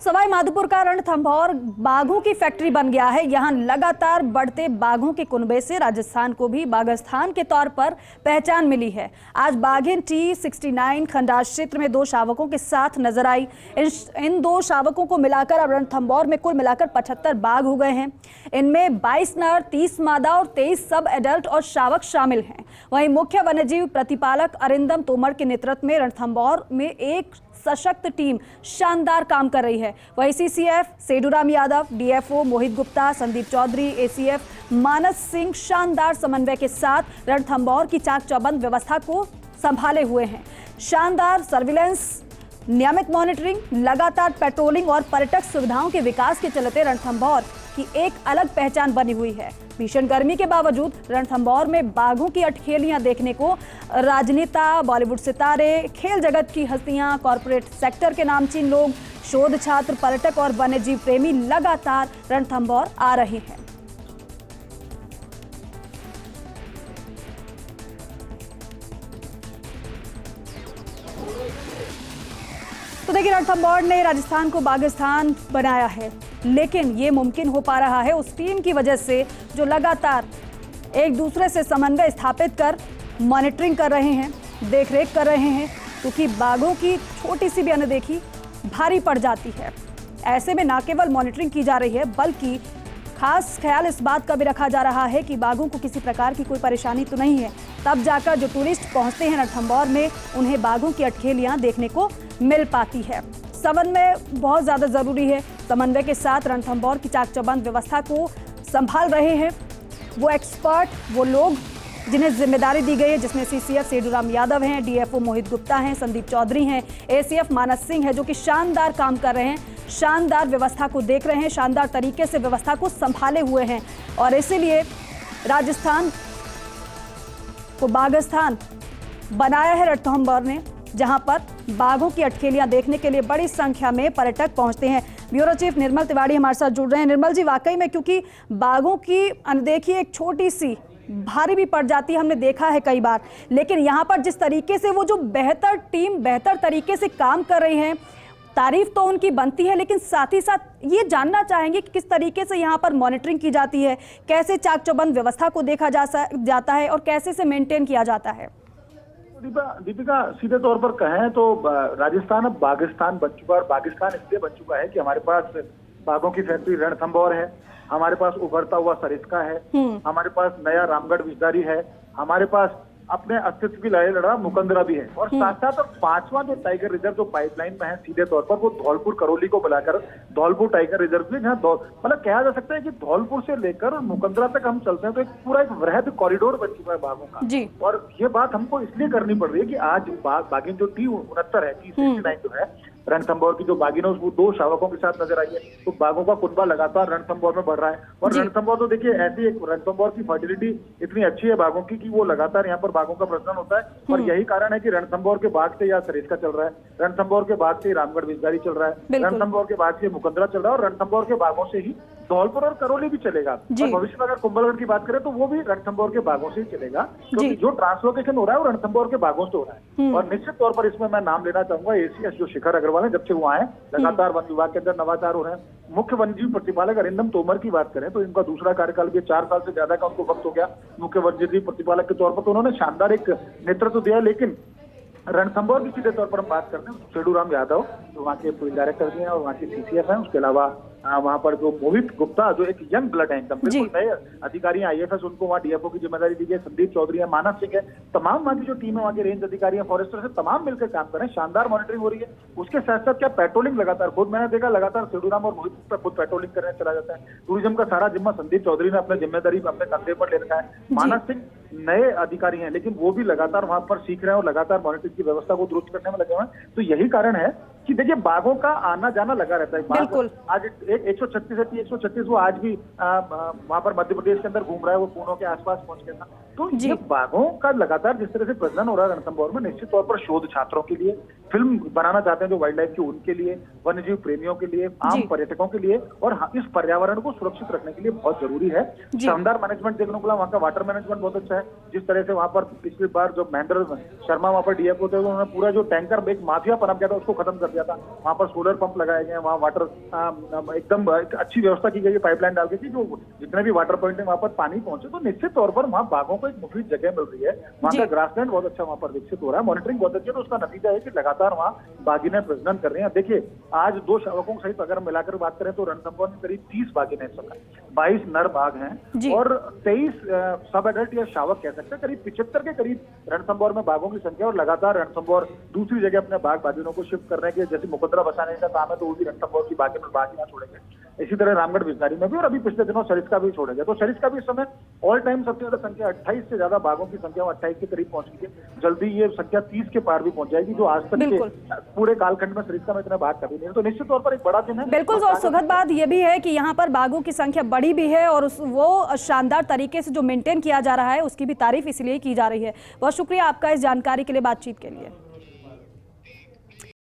सवाई माधोपुर का रणथंभौर बाघों की फैक्ट्री बन गया है। यहां लगातार बढ़ते बाघों के कुनबे से राजस्थान को भी बाघस्थान के तौर पर पहचान मिली है। आज बाघिन T69 खंडार क्षेत्र में 2 शावकों के साथ नजर आई। इन 2 शावकों को मिलाकर अब रणथंभौर में कुल मिलाकर 75 बाघ हो गए हैं। इनमें 22 नर, 30 मादा और 23 सब एडल्ट और शावक शामिल हैं। वहीं मुख्य वन्यजीव प्रतिपालक अरिंदम तोमर के नेतृत्व में रणथंभौर में एक सशक्त टीम शानदार काम कर रही है। वही CCF सेडूराम यादव, DFO मोहित गुप्ता, संदीप चौधरी, ACF मानस सिंह शानदार समन्वय के साथ रणथंभौर की चाक चौबंद व्यवस्था को संभाले हुए हैं। शानदार सर्विलेंस, नियमित मॉनिटरिंग, लगातार पेट्रोलिंग और पर्यटक सुविधाओं के विकास के चलते रणथंभौर की एक अलग पहचान बनी हुई है। भीषण गर्मी के बावजूद रणथंभौर में बाघों की अठखेलियां देखने को राजनेता, बॉलीवुड सितारे, खेल जगत की हस्तियां, कॉरपोरेट सेक्टर के नामचीन लोग, शोध छात्र, पर्यटक और वन्यजीव प्रेमी लगातार रणथंभौर आ रहे हैं। तो देखिए, रणथंभौर ने राजस्थान को बाघस्थान बनाया है, लेकिन ये मुमकिन हो पा रहा है उस टीम की वजह से जो लगातार एक दूसरे से समन्वय स्थापित कर मॉनिटरिंग कर रहे हैं, देखरेख कर रहे हैं, क्योंकि बाघों की छोटी सी भी अनदेखी भारी पड़ जाती है। ऐसे में न केवल मॉनिटरिंग की जा रही है, बल्कि खास ख्याल इस बात का भी रखा जा रहा है कि बाघों को किसी प्रकार की कोई परेशानी तो नहीं है। तब जाकर जो टूरिस्ट पहुंचते हैं रणथंभौर में, उन्हें बाघों की अठखेलियां देखने को मिल पाती है। समन्वय बहुत ज़्यादा ज़रूरी है। समन्वय के साथ रणथंभौर की चाक चौबंद व्यवस्था को संभाल रहे हैं वो एक्सपर्ट, वो लोग जिन्हें जिम्मेदारी दी गई है, जिसमें CCF सेडूराम यादव हैं, DFO मोहित गुप्ता हैं, संदीप चौधरी हैं, ACF मानस सिंह है, जो कि शानदार काम कर रहे हैं, शानदार व्यवस्था को देख रहे हैं, शानदार तरीके से व्यवस्था को संभाले हुए हैं। और इसीलिए राजस्थान को बाघस्थान बनाया है रणथंभौर ने, जहां पर बाघों की अठखेलियां देखने के लिए बड़ी संख्या में पर्यटक पहुंचते हैं। ब्यूरो चीफ निर्मल तिवारी हमारे साथ जुड़ रहे हैं। निर्मल जी, वाकई में क्योंकि बाघों की अनदेखी एक छोटी सी भारी भी पड़ जाती है, हमने देखा है कई बार, लेकिन यहाँ पर जिस तरीके से वो जो बेहतर टीम बेहतर तरीके से काम कर रही है, तारीफ तो उनकी बनती है, लेकिन साथ ही साथ ये जानना चाहेंगे कि किस तरीके से यहाँ पर मॉनिटरिंग की जाती है, कैसे चाक चौबंद व्यवस्था को देखा जाता है और कैसे से मेंटेन किया जाता है। दीपिका, सीधे तौर पर कहें तो राजस्थान अब बाघस्थान बन चुका है। और बाघस्थान इसलिए बन चुका है कि हमारे पास बाघों की फैक्ट्री रणथंभौर है, हमारे पास उभरता हुआ सरिस्का है, हमारे पास नया रामगढ़ विषधारी है, हमारे पास अपने अस्तित्व की लड़ाई लड़ा मुकंदरा भी है, और साथ साथ 5वां जो टाइगर रिजर्व जो पाइपलाइन में है सीधे तौर पर, वो धौलपुर करौली को बुलाकर धौलपुर टाइगर रिजर्व में, जहाँ मतलब कहा जा सकता है कि धौलपुर से लेकर मुकंदरा तक हम चलते हैं तो एक पूरा एक वृहद कॉरिडोर बन चुका है बाघों का जी। और ये बात हमको इसलिए करनी पड़ रही है कि आज बाघिन जो T69 है, T69 जो है रणथंभौर की जो बाघिन है, वो 2 शावकों के साथ नजर आई है। तो बाघों का कुनबा लगातार रणथंभौर में बढ़ रहा है। और रणथंभौर तो देखिए ऐसी एक रणथंभौर की फर्टिलिटी इतनी अच्छी है बाघों की कि वो लगातार यहाँ पर बाघों का प्रजनन होता है। और यही कारण है कि रणथंभौर के बाघ से यहाँ सरिस्का चल रहा है, रणथंभौर के बाघ से रामगढ़ विषधारी चल रहा है, रणथंभौर के बाघ से मुकंदरा चल रहा है, और रणथंभौर के बाघों से ही धौलपुर और करौली भी चलेगा। और भविष्य में अगर कुंभलगढ़ की बात करें तो वो भी रणथंभौर के बाघों से ही चलेगा, क्योंकि जो ट्रांसलोकेशन हो रहा है वो रणथंभौर के बाघों से हो रहा है। और निश्चित तौर पर इसमें मैं नाम लेना चाहूंगा ACS जो शिखर अग्रवाल है, जब से वो आए लगातार वन विभाग के अंदर नवाचार हो रहे हैं। मुख्य वन्यजीव प्रतिपालक अरिंदम तोमर की बात करें तो इनका दूसरा कार्यकाल भी 4 साल से ज्यादा का उनको वक्त हो गया मुख्य वन्यजीव प्रतिपालक के तौर पर, तो उन्होंने शानदार एक नेतृत्व दिया। लेकिन रणथंभौर की सीधे तौर पर हम बात करते हैं सेडूराम यादव जो वहाँ के फील्ड डायरेक्टर भी हैं और वहाँ के CCF हैं, उसके अलावा वहाँ पर जो मोहित गुप्ता जो एक यंग ब्लड है, एकदम बिल्कुल नए अधिकारी हैं, IFS, उनको वहाँ DFO की जिम्मेदारी दी गई, संदीप चौधरी है, मानस सिंह है, तमाम वहाँ की जो टीम है, वहाँ के रेंज अधिकारी हैं, फॉरेस्टर से तमाम मिलकर काम कर रहे हैं। शानदार मॉनिटरिंग हो रही है। उसके साथ साथ क्या पेट्रोलिंग लगातार, खुद मैंने देखा लगातार सेडूराम और मोहित गुप्ता खुद पेट्रोलिंग करने चला जाता है। टूरिज्म का सारा जिम्मा संदीप चौधरी ने अपने जिम्मेदारी अपने कंधे पर ले रखा है। मानस सिंह नए अधिकारी हैं, लेकिन वो भी लगातार वहां पर सीख रहे हैं और लगातार मॉनिटरिंग की व्यवस्था को दुरुस्त करने में लगे हुए हैं। तो यही कारण है कि देखिए बाघों का आना जाना लगा रहता है। आज एक 136 वो आज भी वहां पर मध्य प्रदेश के अंदर घूम रहा है, वो पुणे के आसपास पहुंच गया था। तो ये बाघों का लगातार जिस तरह से प्रजनन हो रहा है रणथंभौर में, निश्चित तौर पर शोध छात्रों के लिए, फिल्म बनाना चाहते हैं जो वाइल्ड लाइफ की, उनके लिए, वन्यजीव प्रेमियों के लिए, आम पर्यटकों के लिए, और इस पर्यावरण को सुरक्षित रखने के लिए बहुत जरूरी है। शानदार मैनेजमेंट देखने को, वहाँ का वाटर मैनेजमेंट बहुत अच्छा है। जिस तरह से वहाँ पर पिछली बार जो महेंद्र शर्मा वहाँ पर DFO थे, उन्होंने पूरा जो टैंकर एक माफिया पनप गया था उसको खत्म कर दिया। गया था, वहाँ पर सोलर पंप लगाए गए हैं, वहाँ वाटर एकदम अच्छी व्यवस्था की गई है, पाइपलाइन डाल के कि जो जितने भी वाटर पॉइंट है वहाँ पर पानी पहुंचे। तो निश्चित तौर पर वहाँ बाघों को एक मुफीद जगह मिल रही है, वहाँ का ग्रासलैंड बहुत अच्छा वहाँ पर विकसित हो रहा है, मॉनिटरिंग बहुत अच्छी है। तो उसका नतीजा है कि लगातार वहाँ बाघिनें प्रजनन कर रही हैं। देखिए आज 2 शावकों सहित अगर मिलाकर बात करें तो रणथंभौर में करीब 30 बाघिनें इस समय, 22 नर बाघ हैं और 23 सब एडल्ट या शावक कह सकते हैं। करीब 75 के करीब रणथंभौर में बाघों की संख्या, और लगातार रणथंभौर दूसरी जगह अपने बाघ बाघिनों को शिफ्ट करने के, जैसे मुकदरा बसाने का काम है तो वो भी रणथंभौर की बाघिन और बाघियां छोड़ेंगे। इसी तरह रामगढ़ विस्तारी में भी, और अभी पिछले दिनों सरिस्का भी छोड़ेंगे। तो सरिस्का भी इस समय ऑल टाइम सबसे ज्यादा संख्या 28 से ज्यादा बाघों की संख्या 28 के करीब पहुंच गई है। जल्दी ये संख्या 30 के पार भी पहुंच जाएगी, जो आज तक के पूरे कालखंड में सरिस्का में इतने बाघ कभी नहीं है। तो निश्चित तौर पर एक बड़ा दिन है। बिल्कुल। और सुखद बात यह भी है कि यहाँ पर बाघों की संख्या बड़ी भी है और वो शानदार तरीके से जो मेंटेन किया जा रहा है उसकी भी तारीफ इसलिए की जा रही है। बहुत शुक्रिया आपका इस जानकारी के लिए, बातचीत के लिए।